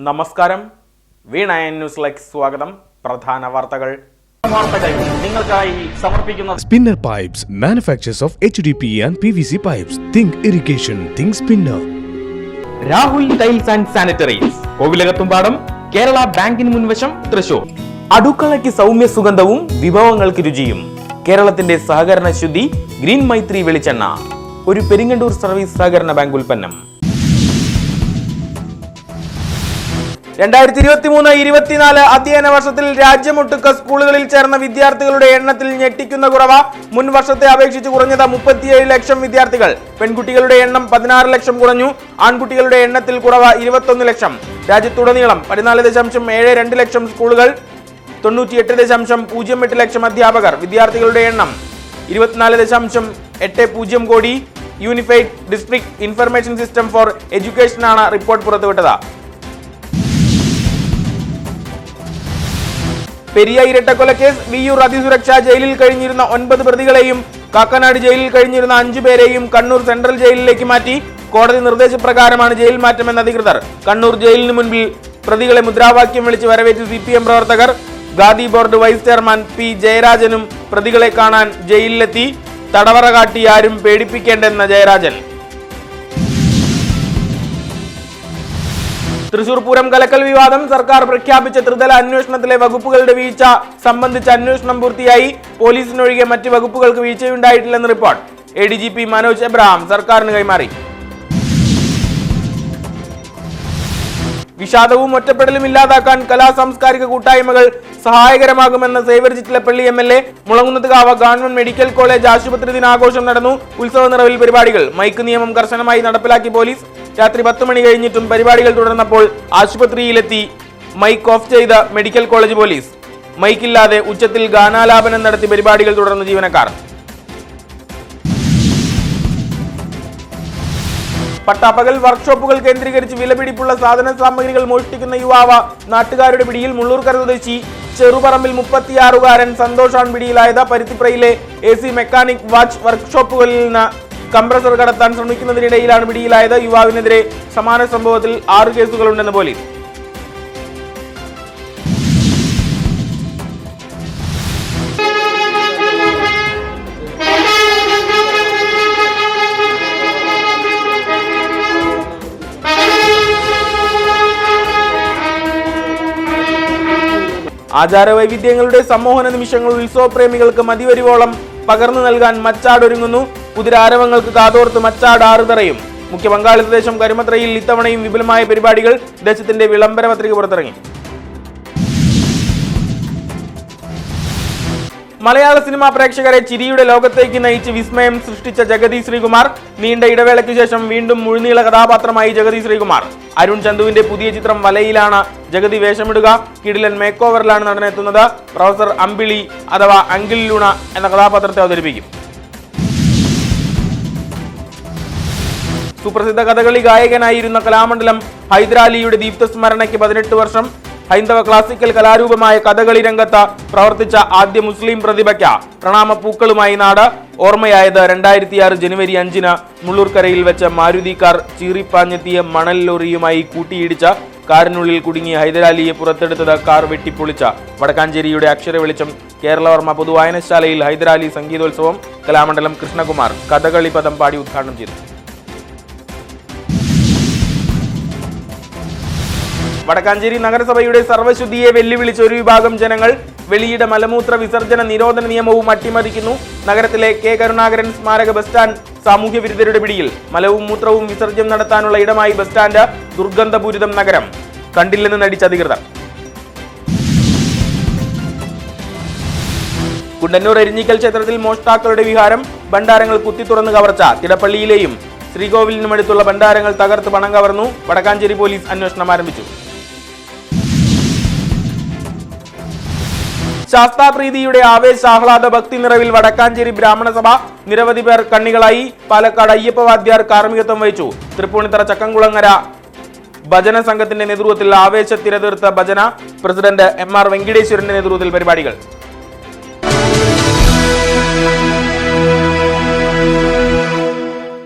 നമസ്കാരം. V9 ന്യൂസിലേക്ക് സ്വാഗതം. പ്രധാന വാർത്തകൾ നിങ്ങൾക്കായി സമർപ്പിക്കുന്ന Spinner Pipes manufacturers of HDPE and PVC pipes. Think irrigation, think spinner. Rahul tiles and sanitaries, Kovilakathumpadam, Kerala ബാങ്കിന് മുൻവശം, തൃശൂർ. അടുക്കളയ്ക്ക് സൗമ്യ സുഗന്ധവും വിഭവങ്ങൾക്ക് രുചിയും. കേരളത്തിന്റെ സഹകരണ ശുദ്ധി ഗ്രീൻ മൈത്രി വെളിച്ചെണ്ണ, ഒരു പെരിങ്ങണ്ടൂർ സർവീസ് സഹകരണ ബാങ്ക് ഉൽപ്പന്നം. 2023-24 അധ്യയന വർഷത്തിൽ രാജ്യമൊട്ടുക്ക സ്കൂളുകളിൽ ചേർന്ന വിദ്യാർത്ഥികളുടെ എണ്ണത്തിൽ ഞെട്ടിക്കുന്ന കുറവ്. മുൻ വർഷത്തെ അപേക്ഷിച്ച് കുറഞ്ഞത് 37 ലക്ഷം വിദ്യാർത്ഥികൾ. പെൺകുട്ടികളുടെ എണ്ണം 16 ലക്ഷം കുറഞ്ഞു. ആൺകുട്ടികളുടെ എണ്ണത്തിൽ കുറവ് 21 ലക്ഷം. രാജ്യത്തുടനീളം 14.72 ലക്ഷം സ്കൂളുകൾ, 98.08 ലക്ഷം അധ്യാപകർ. വിദ്യാർത്ഥികളുടെ എണ്ണം 24.80 കോടി. Unified district information system for എഡ്യൂക്കേഷനാണ് റിപ്പോർട്ട് പുറത്തുവിട്ടത്. പെരിയ ഇരട്ടക്കൊലക്കേസ് വിയ്യൂർ അതിസുരക്ഷാ ജയിലിൽ കഴിഞ്ഞിരുന്ന 9 പ്രതികളെയും കാക്കനാട് ജയിലിൽ കഴിഞ്ഞിരുന്ന 5 പേരെയും കണ്ണൂർ സെൻട്രൽ ജയിലിലേക്ക് മാറ്റി. കോടതി നിർദ്ദേശപ്രകാരമാണ് ജയിൽ മാറ്റമെന്ന് അധികൃതർ. കണ്ണൂർ ജയിലിന് മുൻപിൽ പ്രതികളെ മുദ്രാവാക്യം വിളിച്ച് വരവേറ്റ് CPM പ്രവർത്തകർ. Khadi board vice chairman P ജയരാജനും പ്രതികളെ കാണാൻ ജയിലിലെത്തി. തടവറ കാട്ടി ആരും പേടിപ്പിക്കേണ്ടെന്ന ജയരാജൻ. തൃശൂർ പൂരം കലക്കൽ വിവാദം. സർക്കാർ പ്രഖ്യാപിച്ച ത്രിതല അന്വേഷണത്തിലെ വകുപ്പുകളുടെ വീഴ്ച സംബന്ധിച്ച അന്വേഷണം പൂർത്തിയായി. പോലീസിനൊഴികെ മറ്റ് വകുപ്പുകൾക്ക് വീഴ്ചയുണ്ടായിട്ടില്ലെന്ന് റിപ്പോർട്ട്. ADGP മനോജ് എബ്രഹാം സർക്കാരിന് കൈമാറി. വിഷാദവും ഒറ്റപ്പെടലും ഇല്ലാതാക്കാൻ കലാ സാംസ്കാരിക കൂട്ടായ്മകൾ സഹായകരമാകുമെന്ന് Xavier Chittilappally MLA. Mulangunnathukavu government medical college ആശുപത്രി ദിനാഘോഷം നടന്നു. ഉത്സവ നിറവിൽ പരിപാടികൾ. മൈക്ക് നിയമം കർശനമായി നടപ്പിലാക്കി പോലീസ്. രാത്രി 10 മണി കഴിഞ്ഞിട്ടും പരിപാടികൾ തുടർന്നപ്പോൾ ആശുപത്രിയിലെത്തി മൈക്ക് ഓഫ് ചെയ്ത മെഡിക്കൽ കോളേജ് പോലീസ്. മൈക്കില്ലാതെ ഉച്ചത്തിൽ ഗാനാലാപനം നടത്തി പരിപാടികൾ തുടർന്ന ജീവനക്കാർ. പട്ടാപ്പകൽ വർക്ക്ഷോപ്പുകൾ കേന്ദ്രീകരിച്ച് വിലപിടിപ്പുള്ള സാധന സാമഗ്രികൾ മോഷ്ടിക്കുന്ന യുവാവ് നാട്ടുകാരുടെ പിടിയിൽ. മുള്ളൂർക്കര സ്വദേശി ചെറുപറമ്പിൽ 36-കാരൻ സന്തോഷാണ് പിടിയിലായത്. പരുത്തിപ്രയിലെ AC മെക്കാനിക് വാച്ച് വർക്ക്ഷോപ്പുകളിൽ നിന്ന് കംപ്രസർ കടത്താൻ ശ്രമിക്കുന്നതിനിടയിലാണ് പിടിയിലായത്. യുവാവിനെതിരെ സമാന സംഭവത്തിൽ 6 കേസുകളുണ്ടെന്ന് പോലീസ്. ആചാരവൈവിധ്യങ്ങളുടെ സമ്മോഹന നിമിഷങ്ങൾ ഉത്സവപ്രേമികൾക്ക് മതിവരുവോളം പകർന്നു നൽകാൻ മച്ചാട് ഒരുങ്ങുന്നു. കുതിരാരവങ്ങൾക്ക് കാതോർത്ത് മച്ചാട് ആറുതറയും. മുഖ്യ പങ്കാളിത്ത ദേശം കരുമത്രയിൽ ഇത്തവണയും വിപുലമായ പരിപാടികൾ. ദേശത്തിന്റെ വിളംബര പത്രിക പുറത്തിറങ്ങി. മലയാള സിനിമാ പ്രേക്ഷകരെ ചിരിയുടെ ലോകത്തേക്ക് നയിച്ച് വിസ്മയം സൃഷ്ടിച്ച ജഗതി ശ്രീകുമാർ. നീണ്ട ഇടവേളയ്ക്ക് ശേഷം വീണ്ടും മുഴുനീള കഥാപാത്രമായി ജഗതി ശ്രീകുമാർ. അരുൺ ചന്തുവിന്റെ പുതിയ ചിത്രം വലയിലാണ് ജഗതി വേഷമിടുക. കിടിലൻ മേക്ക് ഓവറിലാണ് നടനെത്തുന്നത്. പ്രൊഫസർ അമ്പിളി അഥവാ അങ്കിൾ ലൂണ എന്ന കഥാപാത്രത്തെ അവതരിപ്പിക്കും. സുപ്രസിദ്ധ കഥകളി ഗായകനായിരുന്ന കലാമണ്ഡലം ഹൈദരാലിയുടെ ദീപ്തസ്മരണയ്ക്ക് 18 വർഷം. ഹൈന്ദവ ക്ലാസിക്കൽ കലാരൂപമായ കഥകളി രംഗത്ത് പ്രവർത്തിച്ച ആദ്യ മുസ്ലിം പ്രതിഭയ്ക്ക് പ്രണാമപ്പൂക്കളുമായി നാട്. ഓർമ്മയായത് 2006 ജനുവരി 5-ന് മുള്ളൂർക്കരയിൽ വെച്ച് മാരുതി കാർ ചീറിപ്പാഞ്ഞെത്തിയ മണൽ ലോറിയുമായി കൂട്ടിയിടിച്ച കാറിനുള്ളിൽ കുടുങ്ങിയ ഹൈദരാലിയെ പുറത്തെടുത്തത് കാർ വെട്ടിപ്പൊളിച്ച വടക്കാഞ്ചേരിയുടെ അക്ഷര വെളിച്ചം കേരളവർമ്മ പൊതുവായനശാലയിൽ ഹൈദരാലി സംഗീതോത്സവം കലാമണ്ഡലം കൃഷ്ണകുമാർ കഥകളി പദം പാടി ഉദ്ഘാടനം ചെയ്തു. വടക്കാഞ്ചേരി നഗരസഭയുടെ സർവ്വശുദ്ധിയെ വെല്ലുവിളിച്ച ഒരു വിഭാഗം ജനങ്ങൾ വെളിയിട മലമൂത്ര വിസർജന നിരോധന നിയമവും അട്ടിമറിക്കുന്നു. നഗരത്തിലെ K കരുണാകരൻ സ്മാരക ബസ് സ്റ്റാൻഡ് സാമൂഹ്യ വിരുദ്ധരുടെ പിടിയിൽ. മലവും മൂത്രവും വിസർജ്യം നടത്താനുള്ള ഇടമായി ബസ് സ്റ്റാൻഡ്. ദുർഗന്ധപൂരിതം നഗരം. കണ്ടില്ലെന്ന് നടിച്ച അധികൃതർ. കുണ്ടന്നൂർ എരിഞ്ഞിക്കൽ ക്ഷേത്രത്തിൽ മോഷ്ടാക്കളുടെ വിഹാരം. ഭണ്ഡാരങ്ങൾ കുത്തിത്തുറന്ന് കവർച്ച. തിടപ്പള്ളിയിലെയും ശ്രീകോവിലിനുമടുത്തുള്ള ഭണ്ഡാരങ്ങൾ തകർത്ത് പണം കവർന്നു. വടക്കാഞ്ചേരി പോലീസ് അന്വേഷണം ആരംഭിച്ചു. ശാസ്താപ്രീതിയുടെ ആവേശാഹ്ലാദ ഭക്തി നിറവിൽ വടക്കാഞ്ചേരി ബ്രാഹ്മണ സഭ. നിരവധി പേർ കണ്ണികളായി. പാലക്കാട് അയ്യപ്പ വാദ്യാർ കാർമ്മികത്വം വഹിച്ചു. തൃപ്പൂണിത്തറ ചക്കംകുളങ്ങര ഭജന സംഘത്തിന്റെ നേതൃത്വത്തിൽ ആവേശ തിരതീർത്ത ഭജന. പ്രസിഡന്റ് MR വെങ്കിടേശ്വരന്റെ നേതൃത്വത്തിൽ പരിപാടികൾ.